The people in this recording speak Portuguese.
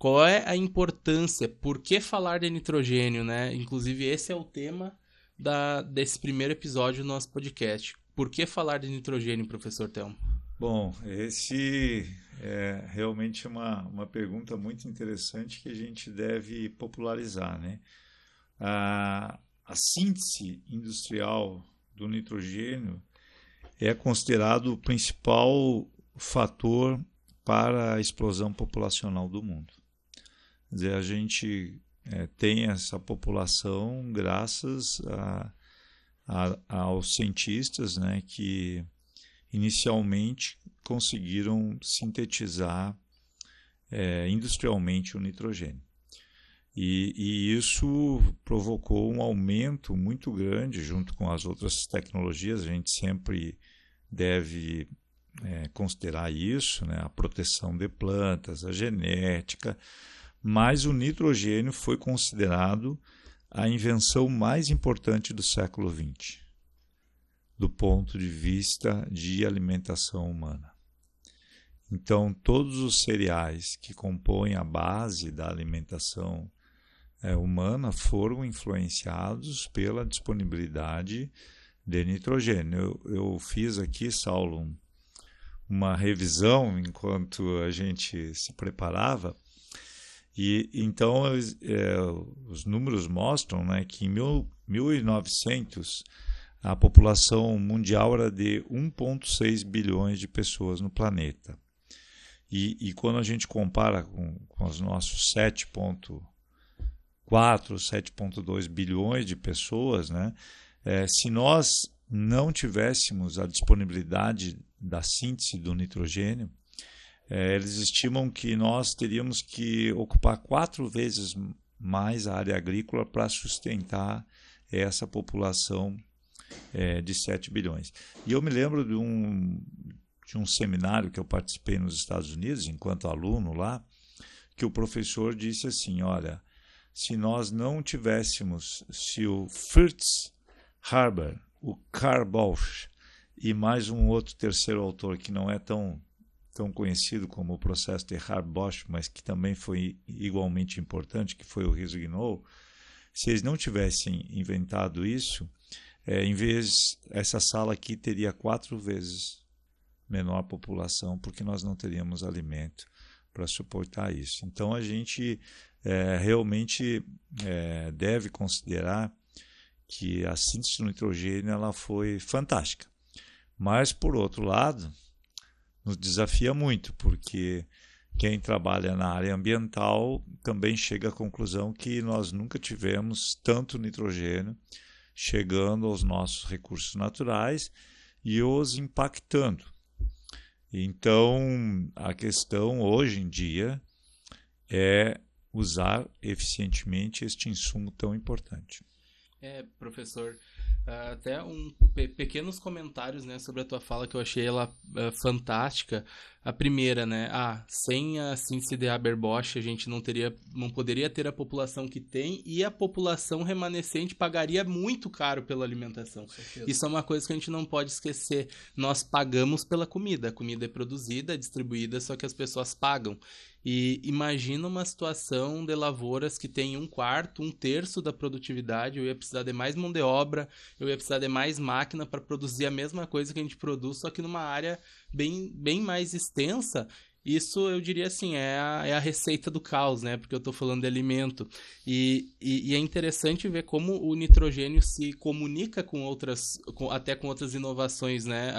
Qual é a importância? Por que falar de nitrogênio, né? Inclusive, esse é o tema desse primeiro episódio do nosso podcast. Por que falar de nitrogênio, professor Telmo? Bom, esse é realmente uma pergunta muito interessante que a gente deve popularizar, né? A síntese industrial do nitrogênio é considerado o principal fator para a explosão populacional do mundo. Quer dizer, a gente tem essa população graças aos cientistas, né, que inicialmente conseguiram sintetizar industrialmente o nitrogênio. E isso provocou um aumento muito grande junto com as outras tecnologias. A gente sempre deve considerar isso, né? A proteção de plantas, a genética, mas o nitrogênio foi considerado a invenção mais importante do século XX, do ponto de vista de alimentação humana. Então, todos os cereais que compõem a base da alimentação humana foram influenciados pela disponibilidade de nitrogênio. Eu fiz aqui, Saulo, uma revisão enquanto a gente se preparava, e então os números mostram, né, que em 1900 a população mundial era de 1,6 bilhões de pessoas no planeta. E quando a gente compara com os nossos 7,4, 7,2 bilhões de pessoas, né, se nós não tivéssemos a disponibilidade da síntese do nitrogênio, eles estimam que nós teríamos que ocupar 4 vezes mais a área agrícola para sustentar essa população de 7 bilhões. E eu me lembro de um seminário que eu participei nos Estados Unidos, enquanto aluno lá, que o professor disse assim, olha, se nós não tivéssemos, se o Fritz Haber, o Karl Bosch e mais um outro terceiro autor que não é tão conhecido como o processo de Haber-Bosch, mas que também foi igualmente importante, que foi o Riso-Gnol, se eles não tivessem inventado isso, em vez essa sala aqui teria 4 vezes menor população, porque nós não teríamos alimento para suportar isso. Então a gente realmente deve considerar que a síntese do nitrogênio ela foi fantástica. Mas, por outro lado, nos desafia muito, porque quem trabalha na área ambiental também chega à conclusão que nós nunca tivemos tanto nitrogênio chegando aos nossos recursos naturais e os impactando. Então, a questão hoje em dia é usar eficientemente este insumo tão importante. Professor, até pequenos comentários, né, sobre a tua fala que eu achei ela fantástica. A primeira, né, sem a síntese de Haber-Bosch a gente não poderia ter a população que tem e a população remanescente pagaria muito caro pela alimentação. Isso é uma coisa que a gente não pode esquecer. Nós pagamos pela comida. A comida é produzida, é distribuída, só que as pessoas pagam. E imagina uma situação de lavouras que tem 1/4, 1/3 da produtividade. Eu ia precisar de mais mão de obra, eu ia precisar de mais máquina para produzir a mesma coisa que a gente produz, só que numa área bem mais extensa. Isso eu diria assim, é a receita do caos, né? Porque eu estou falando de alimento. E é interessante ver como o nitrogênio se comunica com até com outras inovações, né?